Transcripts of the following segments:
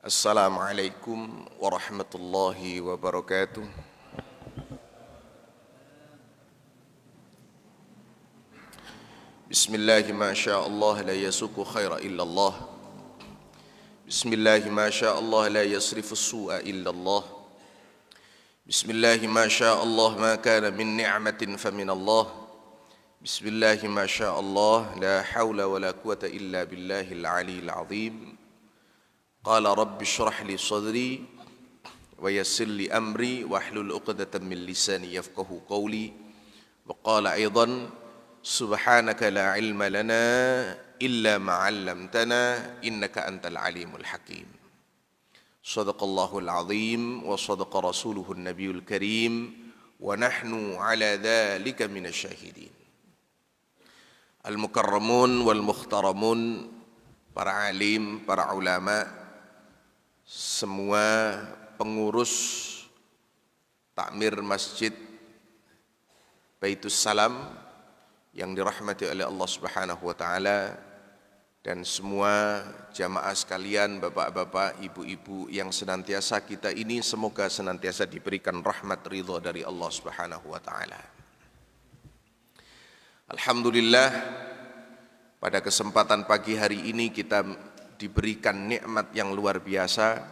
Assalamualaikum warahmatullahi wabarakatuh. Bismillahi ma syaa Allah la yasuku khaira illallah. Bismillahi ma syaa Allah la yasrifu su'a illallah. Bismillahi ma syaa Allah ma kana min ni'matin famin Allah. Bismillahi ma syaa Allah la hawla wa la quwata illa billahil aliyyil azim. Qala rabbi shrah li sadri wa yassir li amri wahlul 'uqdatam min lisani yafqahu qawli. Wa qala aidan subhanaka la ilma lana illa ma 'allamtana innaka antal alimul hakim. Shadaqallahul azim wa shadaqa rasuluhun nabiyul karim wa nahnu ala dhalika minasy syahidin. Al mukarramun wal mukhtaramun, para alim, para ulama, semua pengurus takmir Masjid Baitus Salam yang dirahmati oleh Allah Subhanahu wa taala, dan semua jamaah sekalian, bapak-bapak, ibu-ibu yang senantiasa kita ini semoga senantiasa diberikan rahmat ridha dari Allah Subhanahu wa taala. Alhamdulillah, pada kesempatan pagi hari ini kita diberikan nikmat yang luar biasa,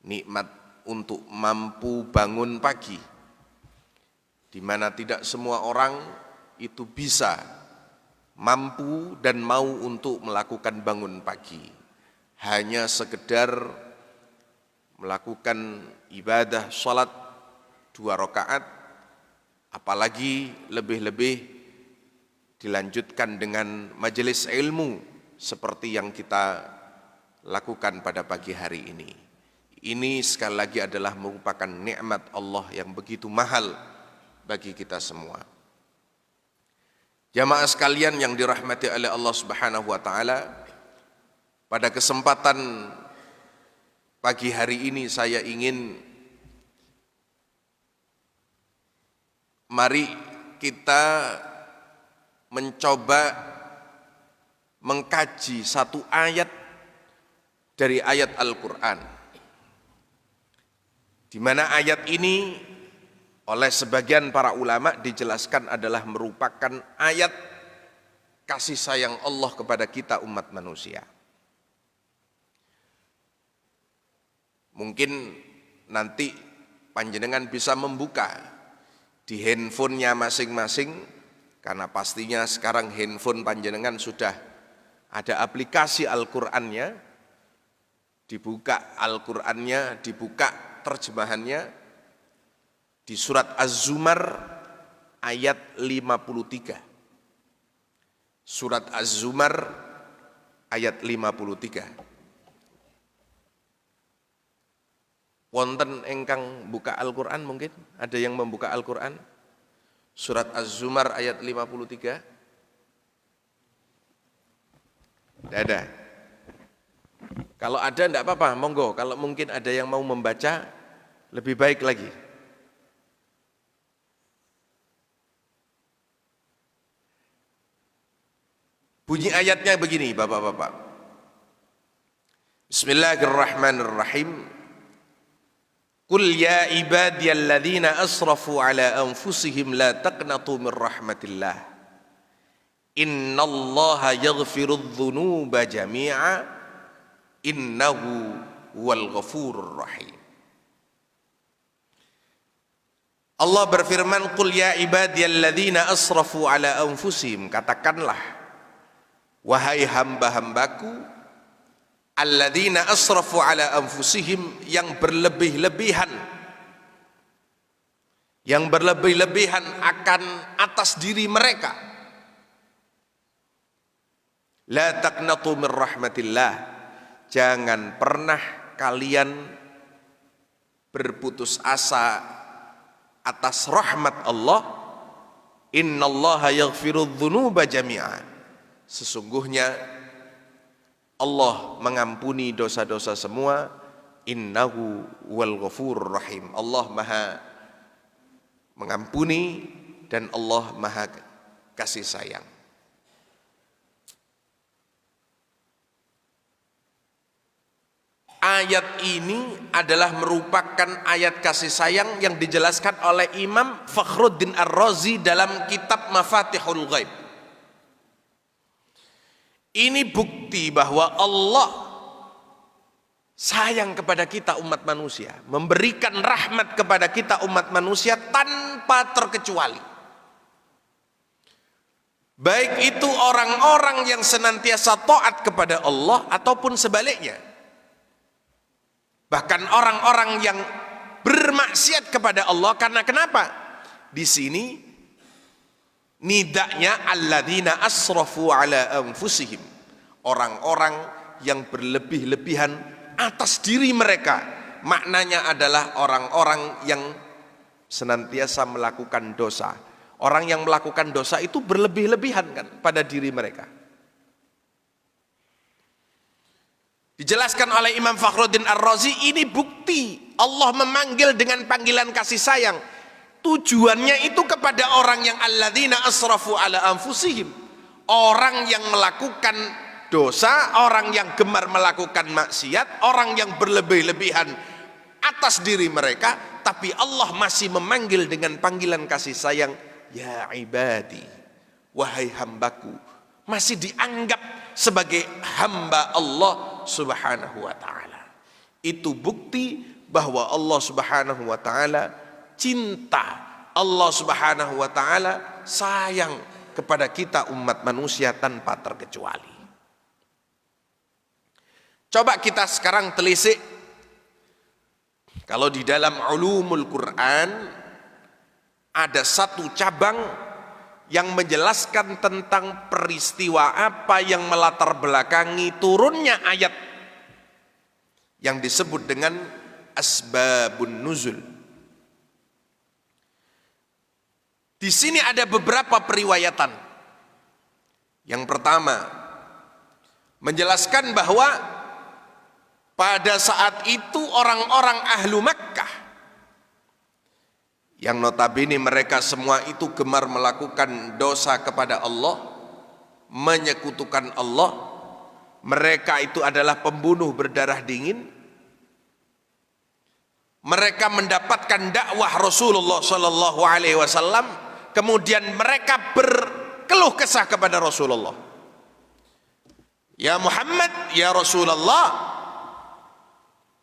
nikmat untuk mampu bangun pagi, di mana tidak semua orang itu bisa, mampu dan mau untuk melakukan bangun pagi. Hanya sekedar melakukan ibadah salat 2 rakaat, apalagi lebih-lebih dilanjutkan dengan majelis ilmu seperti yang kita lakukan pada pagi hari ini. Ini sekali lagi adalah merupakan nikmat Allah yang begitu mahal bagi kita semua. Jamaah sekalian yang dirahmati oleh Allah Subhanahu wa taala, pada kesempatan pagi hari ini saya ingin mari kita mencoba mengkaji satu ayat dari ayat Al-Quran, di mana ayat ini oleh sebagian para ulama dijelaskan adalah merupakan ayat kasih sayang Allah kepada kita umat manusia. Mungkin nanti panjenengan bisa membuka di handphonenya masing-masing, karena pastinya sekarang handphone panjenengan sudah ada aplikasi Al-Qur'annya, dibuka Al-Qur'annya, dibuka terjemahannya di surat Az-Zumar ayat 53. Surat Az-Zumar ayat 53. Wonten engkang buka Al-Qur'an, mungkin ada yang membuka Al-Qur'an? Surat Az-Zumar ayat 53. Tidak ada. Kalau ada tidak apa-apa, monggo. Kalau mungkin ada yang mau membaca, lebih baik lagi. Bunyi ayatnya begini, bapak-bapak. Bismillahirrahmanirrahim. Qul ya ibadiyalladzina asrafu ala anfusihim la taqnatu min rahmatillah. Innallaha yaghfirudz dzunuba jami'a innahu huwal ghafurur rahim. Allah berfirman, qul ya ibadiyalladzina asrafu ala anfusihim, katakanlah wahai hamba-hambaku alladzina asrafu ala anfusihim, yang berlebih-lebihan akan atas diri mereka. La taqnatu min rahmatillah, jangan pernah kalian berputus asa atas rahmat Allah. Innallaha yaghfirudz dzunuba jami'an, sesungguhnya Allah mengampuni dosa-dosa semua. Innahu wal ghafurur rahim, Allah maha mengampuni dan Allah maha kasih sayang. ayat ini adalah merupakan ayat kasih sayang yang dijelaskan oleh Imam Fakhruddin Ar-Razi dalam kitab Mafatihul Ghaib. Ini bukti bahwa Allah sayang kepada kita umat manusia, memberikan rahmat kepada kita umat manusia tanpa terkecuali. Baik itu orang-orang yang senantiasa taat kepada Allah ataupun sebaliknya. Bahkan orang-orang yang bermaksiat kepada Allah, karena kenapa? Di sini nidaknya alladzina asrafu ala anfusihim, orang-orang yang berlebih-lebihan atas diri mereka. Maknanya adalah orang-orang yang senantiasa melakukan dosa. Orang yang melakukan dosa itu berlebih-lebihan kan pada diri mereka. Dijelaskan oleh Imam Fakhruddin Ar-Razi, ini bukti Allah memanggil dengan panggilan kasih sayang. Tujuannya itu kepada orang yang alladzina asrafu ala anfusihim, orang yang melakukan dosa, orang yang gemar melakukan maksiat, orang yang berlebih-lebihan atas diri mereka, tapi Allah masih memanggil dengan panggilan kasih sayang, ya ibadi, wahai hambaku, masih dianggap sebagai hamba Allah subhanahu wa ta'ala. Itu bukti bahwa Allah subhanahu wa ta'ala cinta, Allah subhanahu wa ta'ala sayang kepada kita umat manusia tanpa terkecuali. Coba kita sekarang telisik, kalau di dalam ulumul Quran ada satu cabang yang menjelaskan tentang peristiwa apa yang melatar belakangi turunnya ayat yang disebut dengan asbabun nuzul. Di sini ada beberapa periwayatan. Yang pertama, menjelaskan bahwa pada saat itu orang-orang ahlu Makkah, yang notabene mereka semua itu gemar melakukan dosa kepada Allah, menyekutukan Allah, mereka itu adalah pembunuh berdarah dingin. Mereka mendapatkan dakwah Rasulullah Sallallahu Alaihi Wasallam, kemudian mereka berkeluh kesah kepada Rasulullah. Ya Muhammad, ya Rasulullah,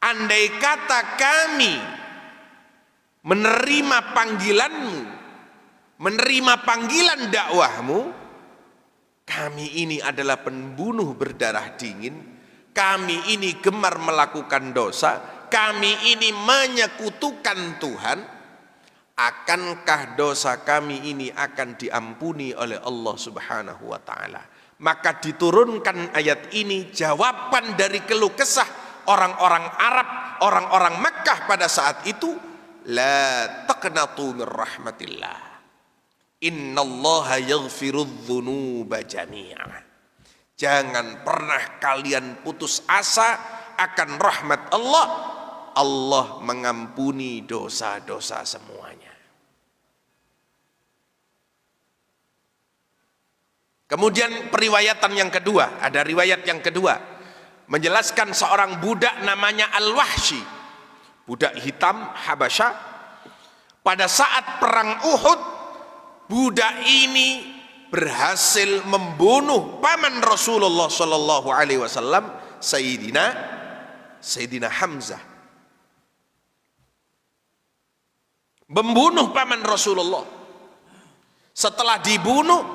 andai kata kami menerima panggilanmu, menerima panggilan dakwahmu, kami ini adalah pembunuh berdarah dingin, kami ini gemar melakukan dosa, kami ini menyekutukan Tuhan, akankah dosa kami ini akan diampuni oleh Allah subhanahu wa ta'ala? Maka diturunkan ayat ini jawaban dari keluh kesah orang-orang Arab, orang-orang Makkah pada saat itu. La taqnatu min rahmatillah, innallaha yaghfirudz dzunuba jami'a. Jangan pernah kalian putus asa akan rahmat Allah. Allah mengampuni dosa-dosa semuanya. Kemudian periwayatan yang kedua, ada riwayat yang kedua menjelaskan seorang budak namanya Al-Wahsy, budak hitam Habasyah. Pada saat perang Uhud, budak ini berhasil membunuh paman Rasulullah Sallallahu Alaihi Wasallam, Sayyidina Hamzah. Membunuh paman Rasulullah. Setelah dibunuh,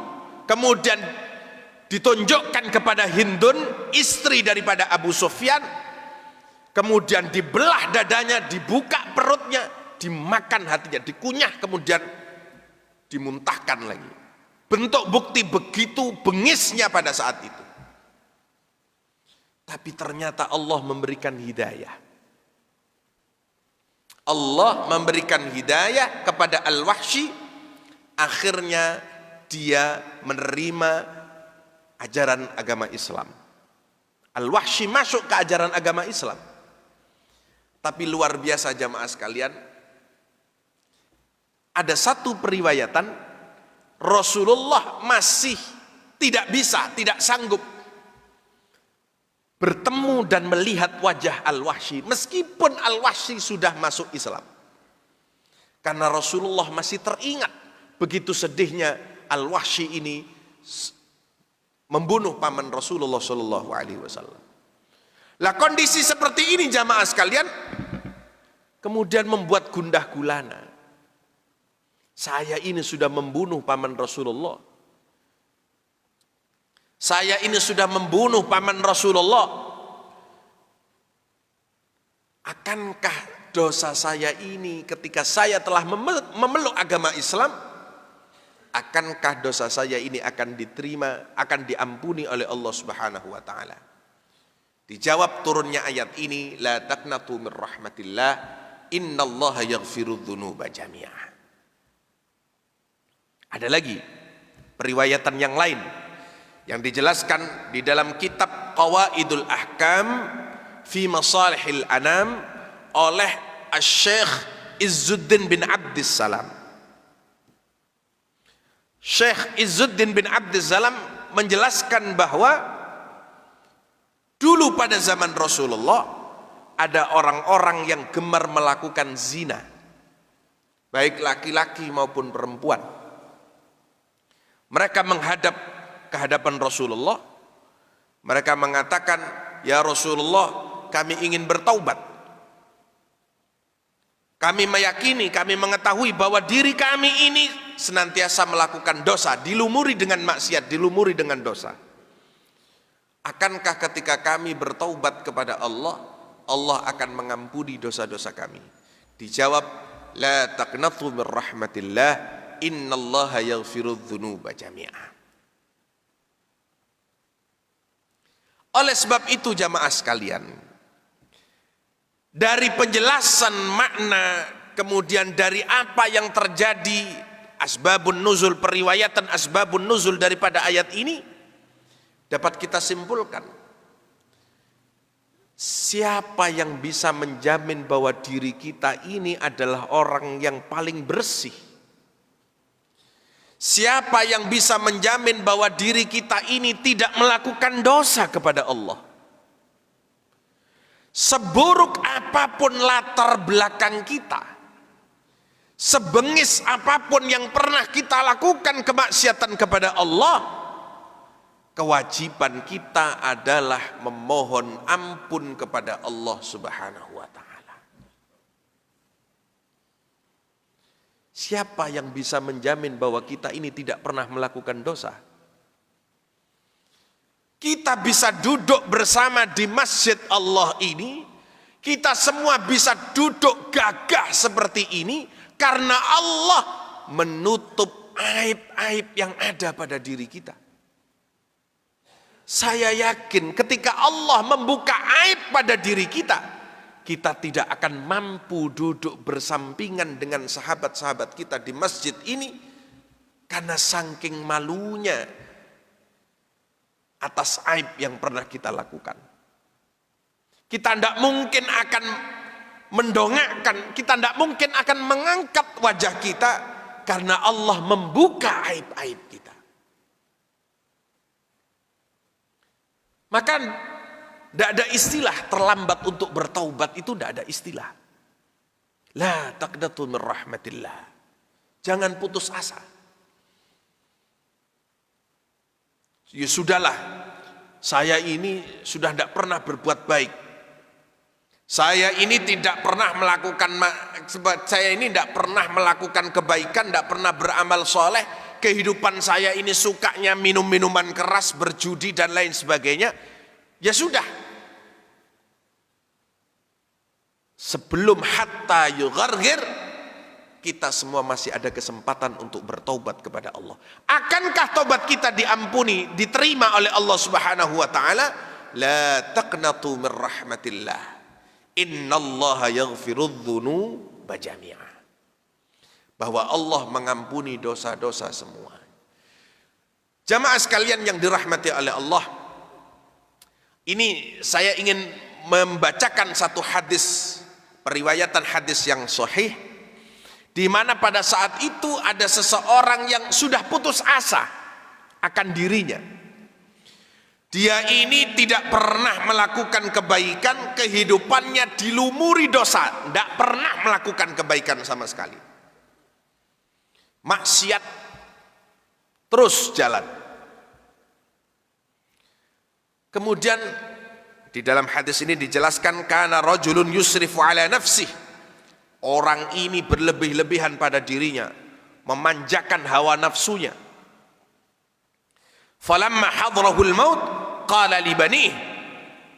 kemudian ditunjukkan kepada Hindun, istri daripada Abu Sufyan. Kemudian dibelah dadanya, dibuka perutnya, dimakan hatinya, dikunyah, kemudian dimuntahkan lagi. Bentuk bukti begitu bengisnya pada saat itu. Tapi ternyata Allah memberikan hidayah. Allah memberikan hidayah kepada Al-Wahsy. Akhirnya dia menerima ajaran agama Islam. Al-Wahsy masuk ke ajaran agama Islam. Tapi luar biasa jamaah sekalian, ada satu periwayatan Rasulullah masih tidak bisa, tidak sanggup bertemu dan melihat wajah Al-Wahsy, meskipun Al-Wahsy sudah masuk Islam. Karena Rasulullah masih teringat begitu sedihnya Al-Wahsy ini membunuh paman Rasulullah Shallallahu Alaihi Wasallam. Lah kondisi seperti ini jamaah sekalian kemudian membuat gundah gulana. Saya ini sudah membunuh paman Rasulullah. Saya ini sudah membunuh paman Rasulullah. Akankah dosa saya ini ketika saya telah memeluk agama Islam, akankah dosa saya ini akan diterima, akan diampuni oleh Allah Subhanahu wa taala? Dijawab turunnya ayat ini, la taqnatu min rahmatillah, innallaha yaghfiru dzunuba jami'ah. Ada lagi periwayatan yang lain yang dijelaskan di dalam kitab Qawaidul Ahkam fi Masalihil Anam oleh Syekh Izzuddin bin Abdissalam. Syekh Izzuddin bin Abdissalam menjelaskan bahwa dulu pada zaman Rasulullah ada orang-orang yang gemar melakukan zina, baik laki-laki maupun perempuan. Mereka menghadap ke hadapan Rasulullah. Mereka mengatakan, ya Rasulullah, kami ingin bertaubat. Kami meyakini, kami mengetahui bahwa diri kami ini senantiasa melakukan dosa, dilumuri dengan maksiat, dilumuri dengan dosa. Akankah ketika kami bertaubat kepada Allah, Allah akan mengampuni dosa-dosa kami? Dijawab, la taqnatu min rahmatillah, innallaha yaghfiru dzunuba jami'ah. Oleh sebab itu jamaah sekalian, dari penjelasan makna kemudian dari apa yang terjadi asbabun nuzul, periwayatan asbabun nuzul daripada ayat ini, dapat kita simpulkan, siapa yang bisa menjamin bahwa diri kita ini adalah orang yang paling bersih? Siapa yang bisa menjamin bahwa diri kita ini tidak melakukan dosa kepada Allah? Seburuk apapun latar belakang kita, sebengis apapun yang pernah kita lakukan kemaksiatan kepada Allah, kewajiban kita adalah memohon ampun kepada Allah Subhanahu wa taala. Siapa yang bisa menjamin bahwa kita ini tidak pernah melakukan dosa? Kita bisa duduk bersama di masjid Allah ini, kita semua bisa duduk gagah seperti ini karena Allah menutup aib-aib yang ada pada diri kita. Saya yakin ketika Allah membuka aib pada diri kita, kita tidak akan mampu duduk bersampingan dengan sahabat-sahabat kita di masjid ini karena saking malunya atas aib yang pernah kita lakukan. Kita tidak mungkin akan mendongakkan, kita tidak mungkin akan mengangkat wajah kita karena Allah membuka aib-aib kita. Maka tidak ada istilah terlambat untuk bertaubat, itu tidak ada istilah. La taqnatu min rahmatillah. Jangan putus asa. Ya sudahlah, saya ini sudah tidak pernah berbuat baik. Saya ini tidak pernah melakukan, saya ini tidak pernah melakukan kebaikan, tidak pernah beramal soleh. Kehidupan saya ini sukanya minum minuman keras, berjudi dan lain sebagainya. Ya sudah. Sebelum hatta yughargir, kita semua masih ada kesempatan untuk bertaubat kepada Allah. Akankah taubat kita diampuni, diterima oleh Allah Subhanahu wa taala? La taqnatu min rahmatillah. Innallaha yaghfirudz dzunuba jami'ah. Bahwa Allah mengampuni dosa-dosa semua. Jamaah sekalian yang dirahmati oleh Allah, ini saya ingin membacakan satu hadis, periwayatan hadis yang sahih, di mana pada saat itu ada seseorang yang sudah putus asa akan dirinya. Dia ini tidak pernah melakukan kebaikan, kehidupannya dilumuri dosa, tidak pernah melakukan kebaikan sama sekali. Maksiat terus jalan. Kemudian di dalam hadis ini dijelaskan kana rajulun yusrifu ala nafsih. Orang ini berlebih-lebihan pada dirinya, memanjakan hawa nafsunya. Falamma hadrahul maut qala li banih,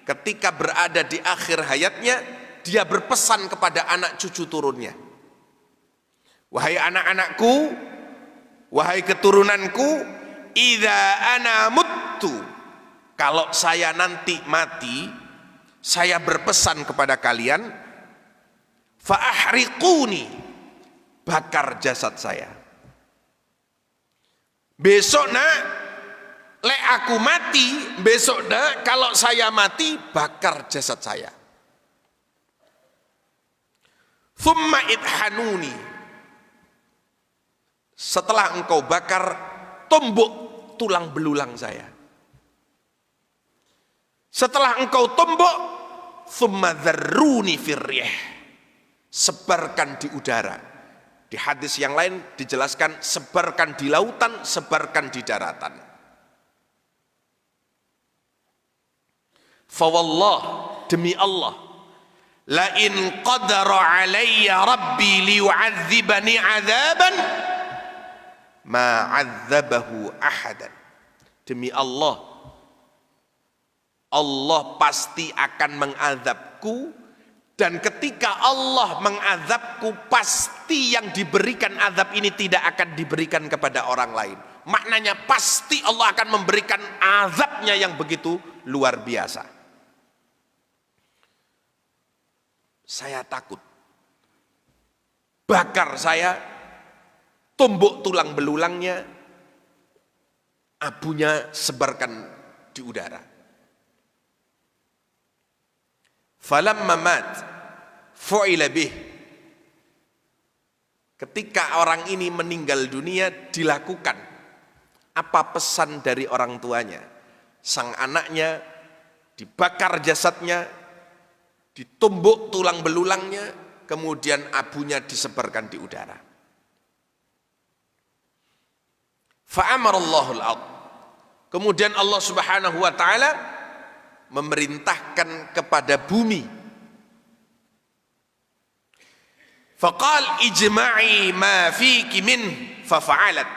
ketika berada di akhir hayatnya dia berpesan kepada anak cucu turunnya, wahai anak-anakku, wahai keturunanku, idza ana muttu, kalau saya nanti mati, saya berpesan kepada kalian, fa ahriquni, bakar jasad saya. Besok nak lek aku mati, besok dah kalau saya mati, bakar jasad saya. Thumma idhanuni, setelah engkau bakar, tumbuk tulang belulang saya. Setelah engkau tumbuk, thumma dharruni firrih, sebarkan di udara. Di hadis yang lain dijelaskan sebarkan di lautan, sebarkan di daratan. Fawallah, demi Allah, la in qadara alayya rabbi liyu'adzibani 'adzaban ma 'adzabahu ahadan. Demi Allah, Allah pasti akan mengazabku, dan ketika Allah mengazabku, pasti yang diberikan azab ini tidak akan diberikan kepada orang lain. Maknanya pasti Allah akan memberikan azabnya yang begitu luar biasa. Saya takut, bakar saya, tumbuk tulang belulangnya, abunya sebarkan di udara. Falamma mat fu'ila bih, ketika orang ini meninggal dunia, dilakukan apa pesan dari orang tuanya. Sang anaknya dibakar jasadnya, ditumbuk tulang belulangnya, kemudian abunya disebarkan di udara. Fa'amarallahul ard, kemudian Allah Subhanahu wa taala memerintahkan kepada bumi. Faqal ijma'i ma fiki min fafa'alat.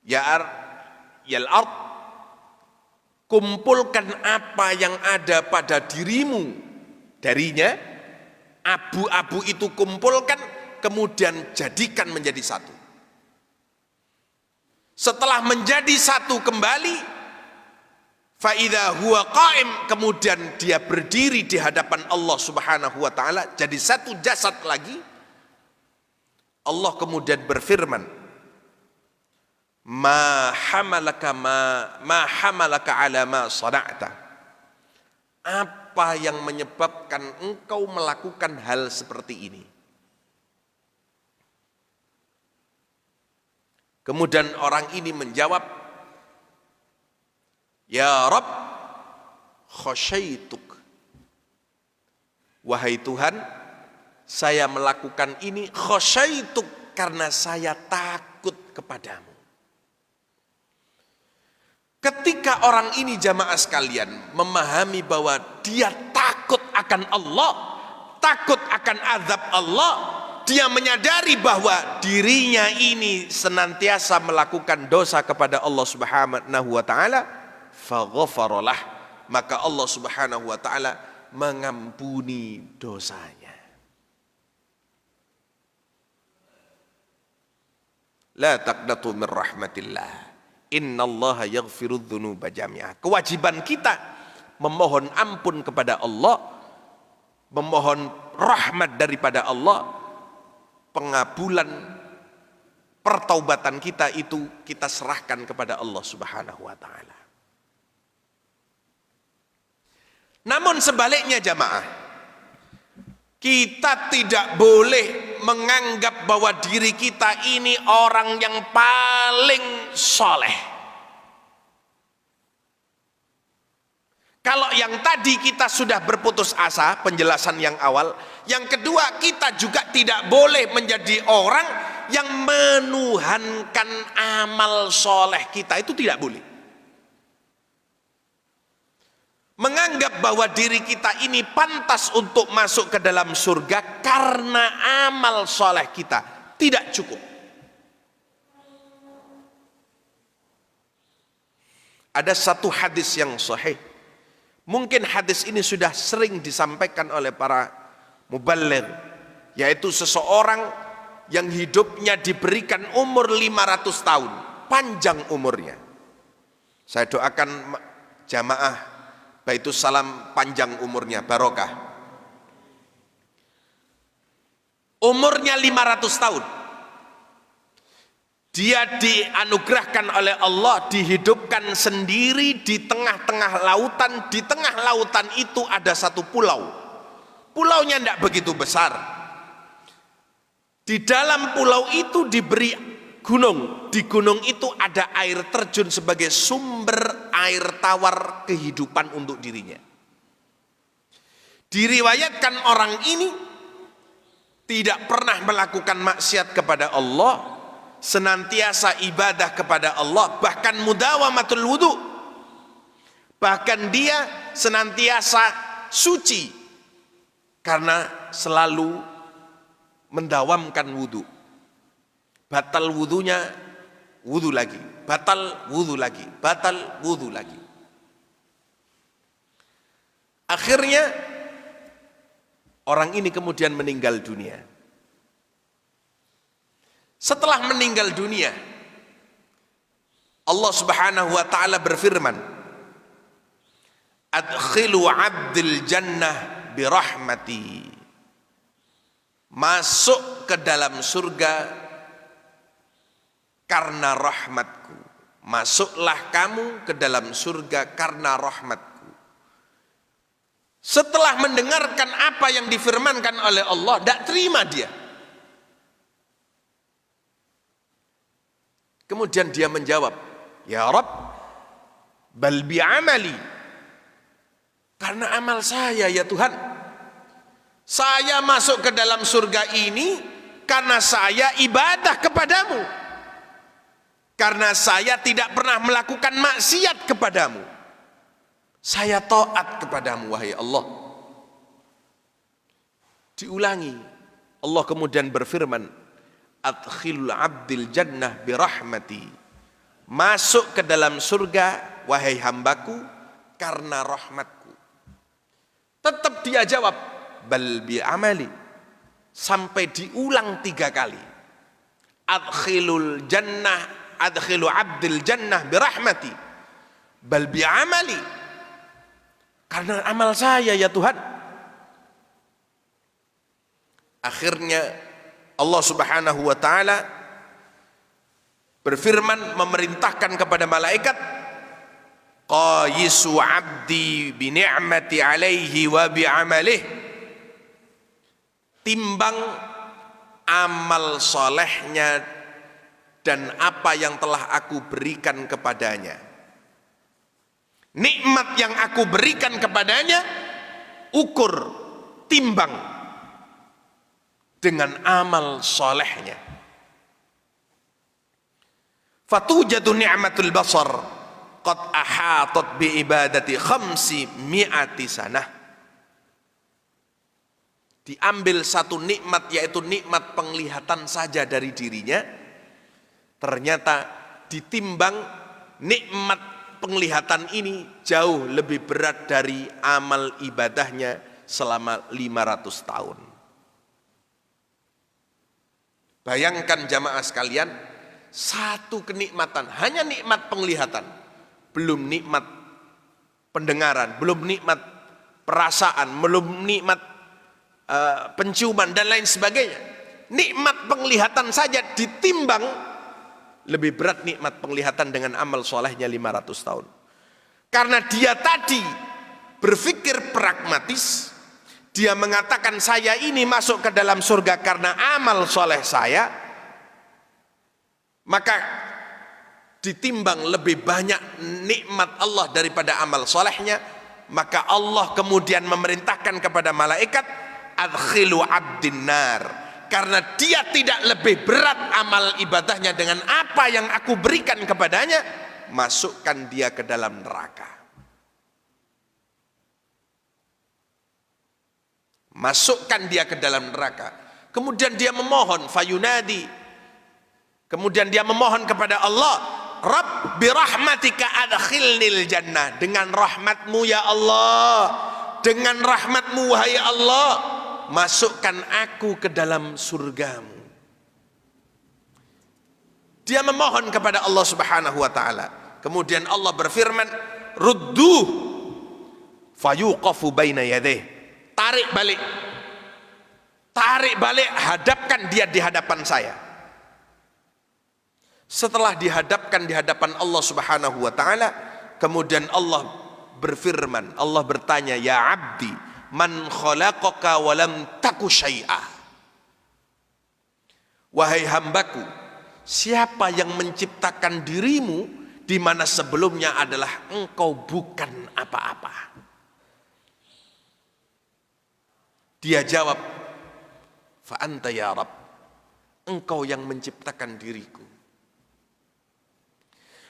Ya ard, kumpulkan apa yang ada pada dirimu darinya, abu-abu itu kumpulkan, kemudian jadikan menjadi satu. Setelah menjadi satu kembali, fa idza huwa qa'im, kemudian dia berdiri di hadapan Allah Subhanahu wa taala jadi satu jasad lagi. Allah kemudian berfirman, ma hamalaka ala ma sana'ta, apa yang menyebabkan engkau melakukan hal seperti ini? Kemudian orang ini menjawab, ya Rabb, khasyaituk, wahai Tuhan, saya melakukan ini khasyaituk, karena saya takut kepadamu. Ketika orang ini, jamaah sekalian, memahami bahwa dia takut akan Allah, takut akan azab Allah, dia menyadari bahwa dirinya ini senantiasa melakukan dosa kepada Allah Subhanahu wa taala, faghafaralah, maka Allah Subhanahu wa taala mengampuni dosanya. La taqnatu min rahmatillah, innallaha yaghfirudz dzunuba jami'ah. Kewajiban kita memohon ampun kepada Allah, memohon rahmat daripada Allah. Pengabulan pertaubatan kita itu kita serahkan kepada Allah Subhanahu wa taala. Namun sebaliknya jamaah, kita tidak boleh menganggap bahwa diri kita ini orang yang paling soleh. Kalau yang tadi kita sudah berputus asa, penjelasan yang awal. Yang kedua, kita juga tidak boleh menjadi orang yang menuhankan amal soleh kita. Itu tidak boleh. Menganggap bahwa diri kita ini pantas untuk masuk ke dalam surga karena amal soleh kita. Tidak cukup. Ada satu hadis yang sahih. Mungkin hadis ini sudah sering disampaikan oleh para muballigh, yaitu seseorang yang hidupnya diberikan umur 500 tahun, panjang umurnya. Saya doakan jamaah Baitus Salam panjang umurnya, barokah. Umurnya 500 tahun. Dia dianugerahkan oleh Allah, dihidupkan sendiri di tengah-tengah lautan. Di tengah lautan itu ada satu pulau. Pulaunya tidak begitu besar. Di dalam pulau itu diberi gunung. Di gunung itu ada air terjun sebagai sumber air tawar kehidupan untuk dirinya. Diriwayatkan orang ini tidak pernah melakukan maksiat kepada Allah, senantiasa ibadah kepada Allah, bahkan mudawamatul wudu, bahkan dia senantiasa suci karena selalu mendawamkan wudu. Batal wudunya, wudu lagi, batal wudu lagi, batal wudu lagi. Akhirnya orang ini kemudian meninggal dunia. Setelah meninggal dunia, Allah Subhanahu wa taala berfirman, "Adkhilu 'abdil jannah birahmati." Masuk ke dalam surga karena rahmatku. Masuklah kamu ke dalam surga karena rahmatku. Setelah mendengarkan apa yang difirmankan oleh Allah, tidak terima dia. Kemudian dia menjawab, "Ya Rabb, bal bi'amali." Karena amal saya ya Tuhan. Saya masuk ke dalam surga ini karena saya ibadah kepadamu. Karena saya tidak pernah melakukan maksiat kepadamu. Saya taat kepadamu wahai Allah. Diulangi. Allah kemudian berfirman, "Adkhilul 'abdil jannah birahmati." Masuk ke dalam surga wahai hambaku karena rahmatku. Tetap dia jawab, "Bal bi amali." Sampai diulang 3 kali. Adkhilul jannah, adkhilu 'abdil jannah birahmati. Bal bi amali. Karena amal saya ya Tuhan. Akhirnya Allah Subhanahu wa taala berfirman, memerintahkan kepada malaikat, "Qayisu 'abdi bi ni'mati 'alaihi wa bi 'amalih." Timbang amal solehnya dan apa yang telah aku berikan kepadanya. Nikmat yang aku berikan kepadanya, ukur, timbang dengan amal solehnya. Fatujadu ni'matul basar qad ahatat bi ibadati 500 sanah. Diambil satu nikmat, yaitu nikmat penglihatan saja dari dirinya, ternyata ditimbang nikmat penglihatan ini jauh lebih berat dari amal ibadahnya selama 500 tahun. Bayangkan jamaah sekalian, satu kenikmatan, hanya nikmat penglihatan, belum nikmat pendengaran, belum nikmat perasaan, belum nikmat penciuman dan lain sebagainya. Nikmat penglihatan saja ditimbang lebih berat nikmat penglihatan dengan amal solehnya 500 tahun. Karena dia tadi berpikir pragmatis, dia mengatakan saya ini masuk ke dalam surga karena amal soleh saya, maka ditimbang lebih banyak nikmat Allah daripada amal solehnya, maka Allah kemudian memerintahkan kepada malaikat, adkhilu abdin nar, karena dia tidak lebih berat amal ibadahnya dengan apa yang aku berikan kepadanya, masukkan dia ke dalam neraka. Masukkan dia ke dalam neraka. Kemudian dia memohon, fayunadi, kemudian dia memohon kepada Allah, Rabb birahmatika adkhilnil jannah, dengan rahmatmu ya Allah, dengan rahmatmu wahai Allah, masukkan aku ke dalam surgamu. Dia memohon kepada Allah Subhanahu wa taala. Kemudian Allah berfirman, rudduh fayuqafu baina yadayh. Tarik balik. Tarik balik, hadapkan dia di hadapan saya. Setelah dihadapkan di hadapan Allah Subhanahu wa taala, kemudian Allah berfirman, Allah bertanya, ya abdi, man khalaqaka wa lam taku syai'ah. Wahai hambaku, siapa yang menciptakan dirimu di mana sebelumnya adalah engkau bukan apa-apa? Dia jawab, fa anta ya Rabb, engkau yang menciptakan diriku.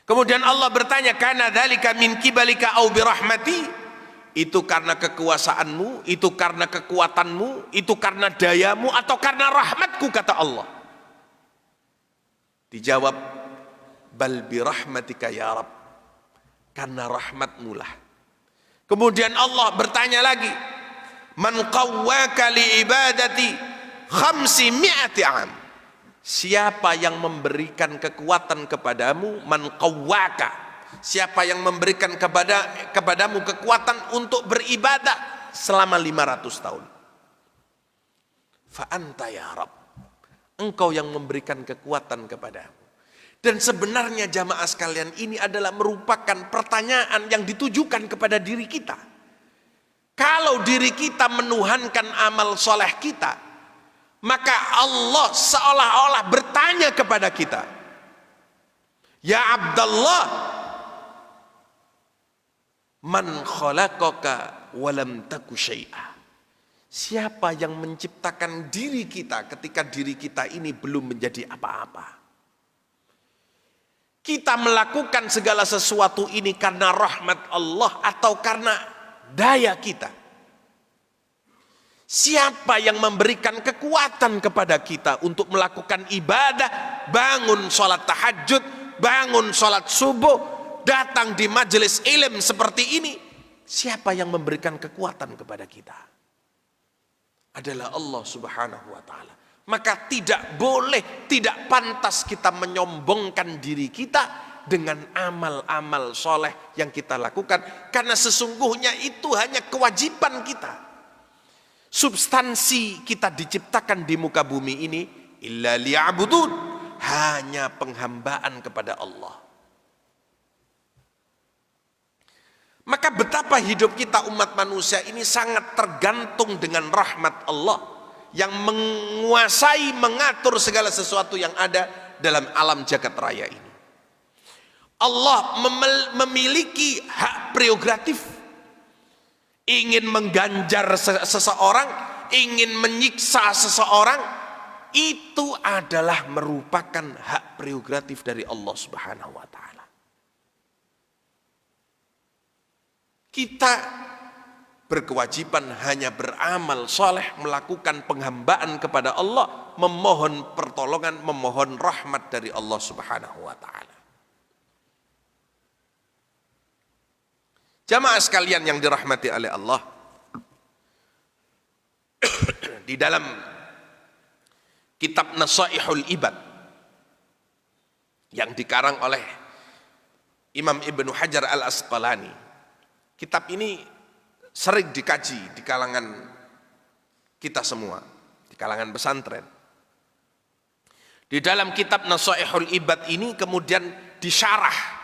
Kemudian Allah bertanya, kana dzalika min kibalika au bi rahmati? Itu karena kekuasaanmu, itu karena kekuatanmu, itu karena dayamu, atau karena rahmatku, kata Allah. Dijawab, bal bi rahmatika ya Rabb, karena rahmatmu lah. Kemudian Allah bertanya lagi, man qawwaka li ibadati 500 am. Siapa yang memberikan kekuatan kepadamu, man qawwaka, siapa yang memberikan kepadamu kekuatan untuk beribadah selama 500 tahun. Fa anta ya Rabb, engkau yang memberikan kekuatan kepadamu. Dan sebenarnya jamaah sekalian, ini adalah merupakan pertanyaan yang ditujukan kepada diri kita. Kalau diri kita menuhankan amal soleh kita, maka Allah seolah-olah bertanya kepada kita, ya Abdallah, man khalaqaka walam taku syai'ah. Siapa yang menciptakan diri kita ketika diri kita ini belum menjadi apa-apa? Kita melakukan segala sesuatu ini karena rahmat Allah atau karena daya kita? Siapa yang memberikan kekuatan kepada kita untuk melakukan ibadah, bangun sholat tahajud, bangun sholat subuh, datang di majelis ilmu seperti ini? Siapa yang memberikan kekuatan kepada kita? Adalah Allah Subhanahu wa ta'ala. Maka tidak boleh, tidak pantas kita menyombongkan diri kita dengan amal-amal soleh yang kita lakukan, karena sesungguhnya itu hanya kewajiban kita. Substansi kita diciptakan di muka bumi ini illa liya'budun, hanya penghambaan kepada Allah. Maka betapa hidup kita umat manusia ini sangat tergantung dengan rahmat Allah yang menguasai, mengatur segala sesuatu yang ada dalam alam jagat raya ini. Allah memiliki hak prerogatif, ingin mengganjar seseorang, ingin menyiksa seseorang, itu adalah merupakan hak prerogatif dari Allah Subhanahu wa ta'ala. Kita berkewajiban hanya beramal soleh, melakukan penghambaan kepada Allah, memohon pertolongan, memohon rahmat dari Allah Subhanahu wa ta'ala. Jamaah sekalian yang dirahmati oleh Allah, di dalam kitab Nasaihul Ibad yang dikarang oleh Imam Ibnu Hajar Al-Asqalani, kitab ini sering dikaji di kalangan kita semua, di kalangan pesantren. Di dalam kitab Nasaihul Ibad ini kemudian disyarah,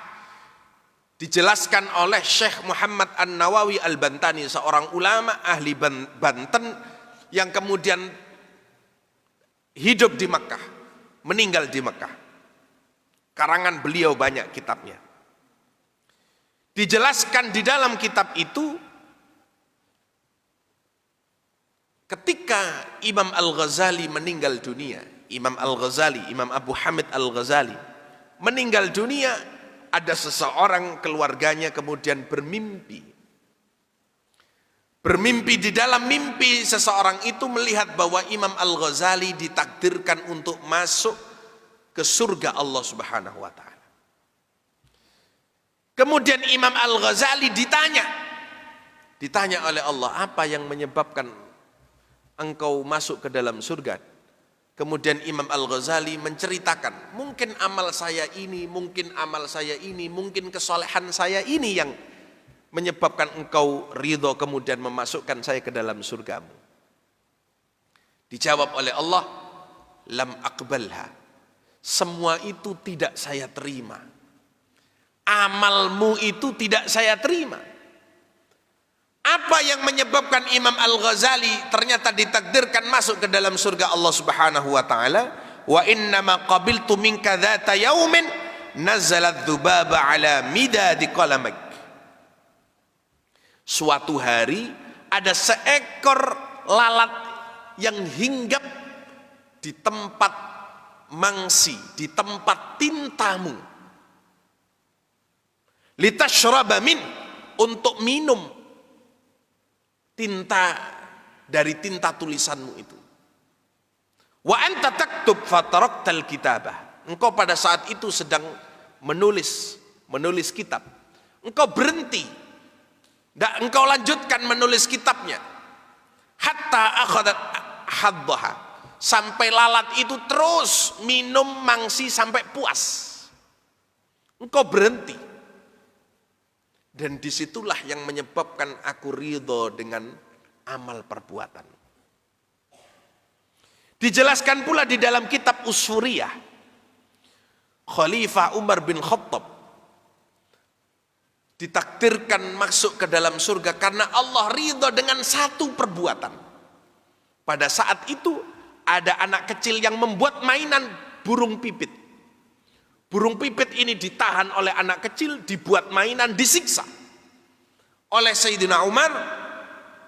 dijelaskan oleh Syekh Muhammad An-Nawawi Al-Bantani, seorang ulama ahli Banten yang kemudian hidup di Mekah, meninggal di Mekah. Karangan beliau banyak kitabnya. Dijelaskan di dalam kitab itu Ketika Imam Al-Ghazali meninggal dunia, Imam Al-Ghazali, Imam Abu Hamid Al-Ghazali meninggal dunia, ada seseorang keluarganya kemudian bermimpi. Bermimpi, di dalam mimpi seseorang itu melihat bahwa Imam Al-Ghazali ditakdirkan untuk masuk ke surga Allah Subhanahu wa taala. Kemudian Imam Al-Ghazali ditanya oleh Allah, apa yang menyebabkan engkau masuk ke dalam surga? Kemudian Imam Al-Ghazali menceritakan, mungkin amal saya ini, mungkin amal saya ini, mungkin kesolehan saya ini yang menyebabkan engkau ridho kemudian memasukkan saya ke dalam surgamu. Dijawab oleh Allah, lam aqbalha, semua itu tidak saya terima. Amalmu itu tidak saya terima. Apa yang menyebabkan Imam Al-Ghazali ternyata ditakdirkan masuk ke dalam surga Allah Subhanahu wa taala? Wa innama qabiltu minka dzata yaumin nazalat dzubaba ala midadi qalamik. Suatu hari ada seekor lalat yang hinggap di tempat mangsi, di tempat tintamu. Litashraba min, untuk minum tinta dari tinta tulisanmu itu. Wa anta taktub fataraktal kitabah. Engkau pada saat itu sedang menulis kitab. Engkau berhenti. Dan engkau lanjutkan menulis kitabnya. Hatta akhadat haddaha. Sampai lalat itu terus minum mangsi sampai puas. Engkau berhenti. Dan disitulah yang menyebabkan aku ridho dengan amal perbuatan. Dijelaskan pula di dalam kitab Usfuriyah, Khalifah Umar bin Khattab ditakdirkan masuk ke dalam surga karena Allah ridho dengan satu perbuatan. Pada saat itu ada anak kecil yang membuat mainan burung pipit. Burung pipit ini ditahan oleh anak kecil, dibuat mainan, disiksa oleh Sayyidina Umar,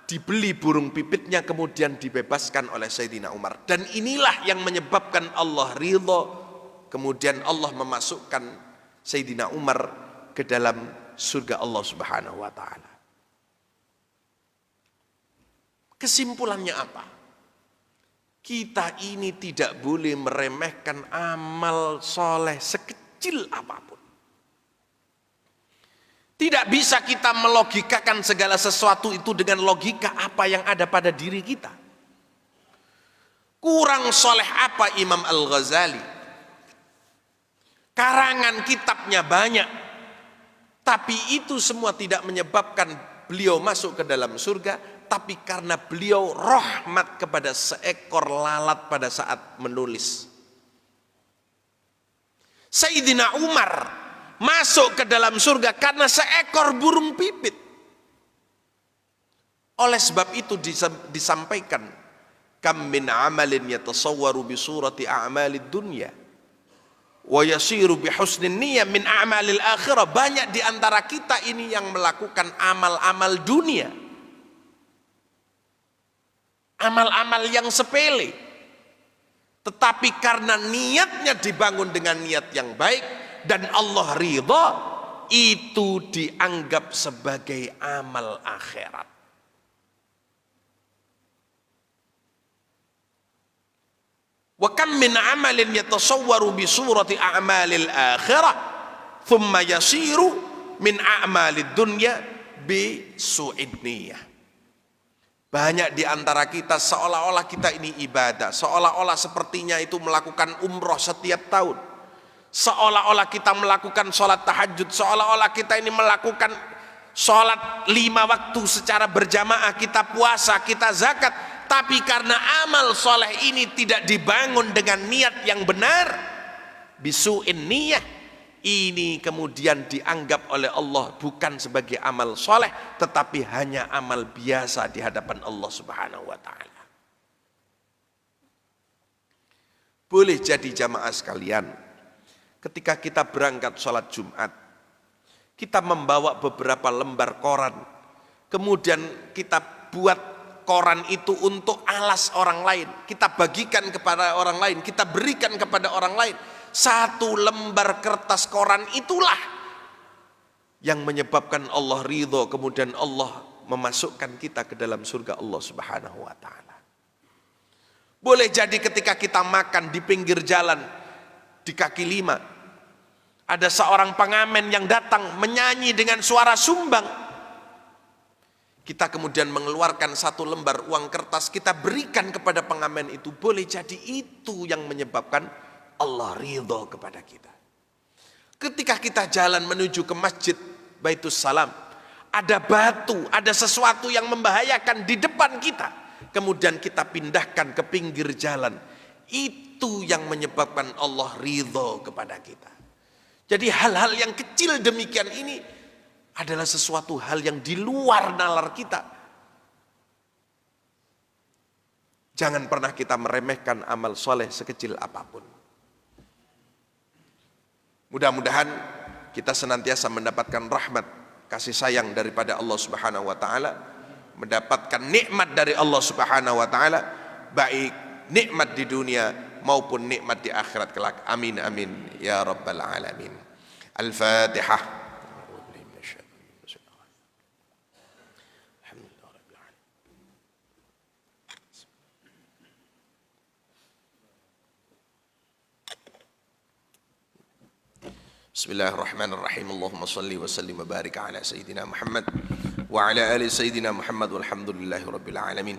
dibeli burung pipitnya, kemudian dibebaskan oleh Sayyidina Umar. Dan inilah yang menyebabkan Allah ridho, kemudian Allah memasukkan Sayyidina Umar ke dalam surga Allah Subhanahu wa taala. Kesimpulannya apa? Kita ini tidak boleh meremehkan amal soleh sekecil apapun. Tidak bisa kita melogikakan segala sesuatu itu dengan logika apa yang ada pada diri kita. Kurang soleh apa Imam Al-Ghazali? Karangan kitabnya banyak, tapi itu semua tidak menyebabkan beliau masuk ke dalam surga, tapi karena beliau rahmat kepada seekor lalat pada saat menulis. Sayyidina Umar masuk ke dalam surga karena seekor burung pipit. Oleh sebab itu disampaikan, kam min amalin yatasawwaru bi surati a'malid dunya wa yasiru bi husnin niyyah min a'malil akhirah. Banyak di antara kita ini yang melakukan amal-amal dunia, amal-amal yang sepele, tetapi karena niatnya dibangun dengan niat yang baik dan Allah ridha, itu dianggap sebagai amal akhirat. Wa kam min amalin yatasawwaru bi surati a'malil akhirah thumma yasiru min a'malid dunya bi su'id niyyah. Banyak di antara kita seolah-olah kita ini ibadah, seolah-olah sepertinya itu melakukan umroh setiap tahun, seolah-olah kita melakukan sholat tahajud, seolah-olah kita ini melakukan sholat 5 waktu secara berjamaah, kita puasa, kita zakat, tapi karena amal soleh ini tidak dibangun dengan niat yang benar, bisu'in niyah, ini kemudian dianggap oleh Allah bukan sebagai amal soleh, tetapi hanya amal biasa di hadapan Allah Subhanahu wa ta'ala. Boleh jadi jamaah sekalian, ketika kita berangkat sholat Jumat, kita membawa beberapa lembar koran, kemudian kita buat koran itu untuk alas orang lain, kita bagikan kepada orang lain, kita berikan kepada orang lain. Satu lembar kertas koran itulah yang menyebabkan Allah ridho, kemudian Allah memasukkan kita ke dalam surga Allah Subhanahu wa ta'ala. Boleh jadi ketika kita makan di pinggir jalan, di kaki lima, ada seorang pengamen yang datang menyanyi dengan suara sumbang. Kita kemudian mengeluarkan satu lembar uang kertas, kita berikan kepada pengamen itu. Boleh jadi itu yang menyebabkan Allah ridho kepada kita. Ketika kita jalan menuju ke masjid Baitus Salam, ada batu, ada sesuatu yang membahayakan di depan kita, kemudian kita pindahkan ke pinggir jalan. Itu yang menyebabkan Allah ridho kepada kita. Jadi hal-hal yang kecil demikian ini adalah sesuatu hal yang di luar nalar kita. Jangan pernah kita meremehkan amal soleh sekecil apapun. Mudah-mudahan kita senantiasa mendapatkan rahmat, kasih sayang daripada Allah Subhanahu wa ta'ala, mendapatkan nikmat dari Allah Subhanahu wa ta'ala, baik nikmat di dunia maupun nikmat di akhirat kelak. Amin amin ya rabbal alamin. Al-Fatihah. Bismillahirrahmanirrahim. Allahumma salli wa sallim wa barik ala Sayyidina Muhammad wa ala ali Sayyidina Muhammad walhamdulillahi rabbil alamin.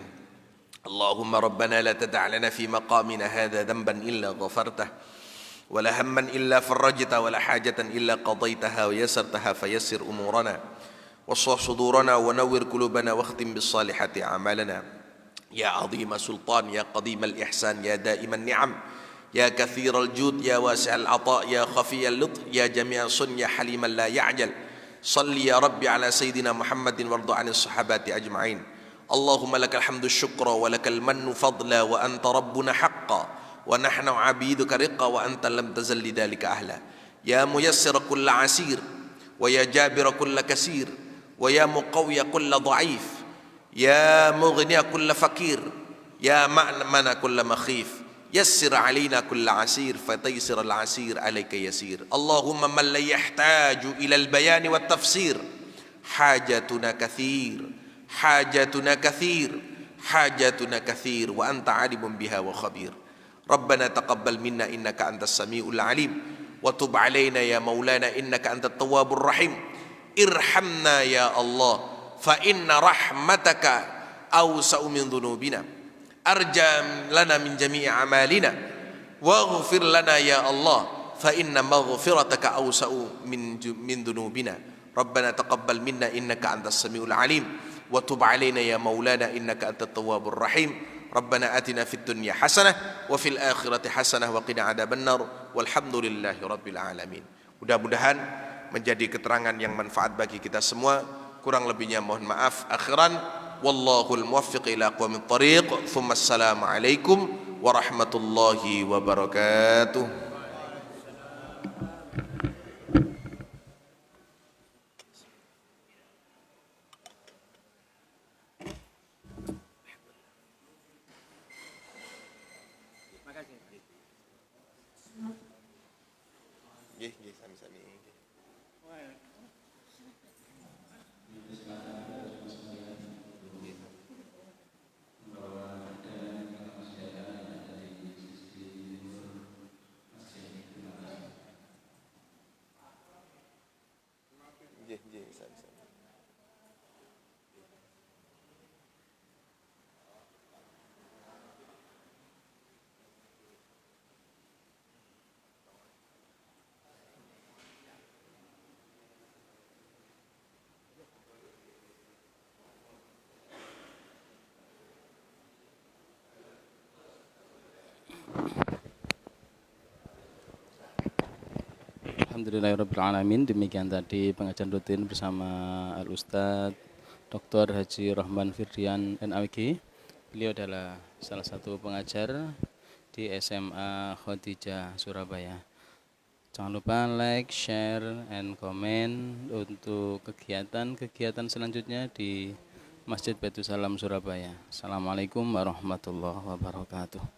Allahumma rabbana la tada' lana fi maqamina hadha dhanban illa ghafartah wa la hamman illa farajta wa la hajatan illa qadaytaha wa yassartaha fayassir umurana washrah sudurana wa nawwir qulubana wa khtim bis salihati a'malana. Ya 'azima sultan, ya qadim al ihsan, ya daiman ni'am, ya kathiral jud, ya wasi'al ata, ya khafiyal lutf, ya jami'al sun, ya haliman la ya'jal. Salli ya Rabbi ala Sayyidina Muhammadin wardu 'anis sahabati ajma'in. Allahumma lakal hamdu syukra wa lakal mannu fadla wa anta rabbuna haqqa wa nahnu 'abiduka riqqa wa anta lam tazal lidhalika ahla. Ya muyassira kulla 'asir wa ya jabira kulla kasir wa ya muqawwiya kulla dha'if, ya mughniya kulla fakir, ya ma'mana kulla makhif. Yassir alaina kulla asir fataysir al-asir alayka yasir. Allahumma man la yahtaju ila al-bayan wa tafsir, hajatuna kathir, hajatuna kathir, hajatuna kathir wa anta alimun biha wa khabir. Rabbana taqabbal minna innaka antas samiul alim wa tub alaina ya maulana innaka antat tawwabur rahim. Irhamna ya Allah fa inna rahmataka awsa'u min dhunubina. Arjam lana min jami'i amalina waghfir lana ya Allah fa inna maghfirataka awsa'u min dhunubina. Rabbana taqabbal minna innaka antas samiul alim wa tub alaina ya maulana innaka antat tawwabur rahim. Rabbana atina fid dunya hasanah wa fil akhirati hasanah wa qina adzabannar walhamdulillahi rabbil alamin. Mudah-mudahan menjadi keterangan yang manfaat bagi kita semua. Kurang lebihnya mohon maaf. Akhiran, wallahul muwaffiq ila aqwamit thariq. Tsumma assalamu alaikum warahmatullahi wabarakatuh. Alhamdulillahirrabbilalamin. Demikian tadi pengajian rutin bersama Al-Ustadz Dr. Haji Rahman Firdian NAWG. Beliau adalah salah satu pengajar di SMA Khadijah Surabaya. Jangan lupa like, share, and comment untuk kegiatan-kegiatan selanjutnya di Masjid Baitul Salam Surabaya. Assalamualaikum warahmatullahi wabarakatuh.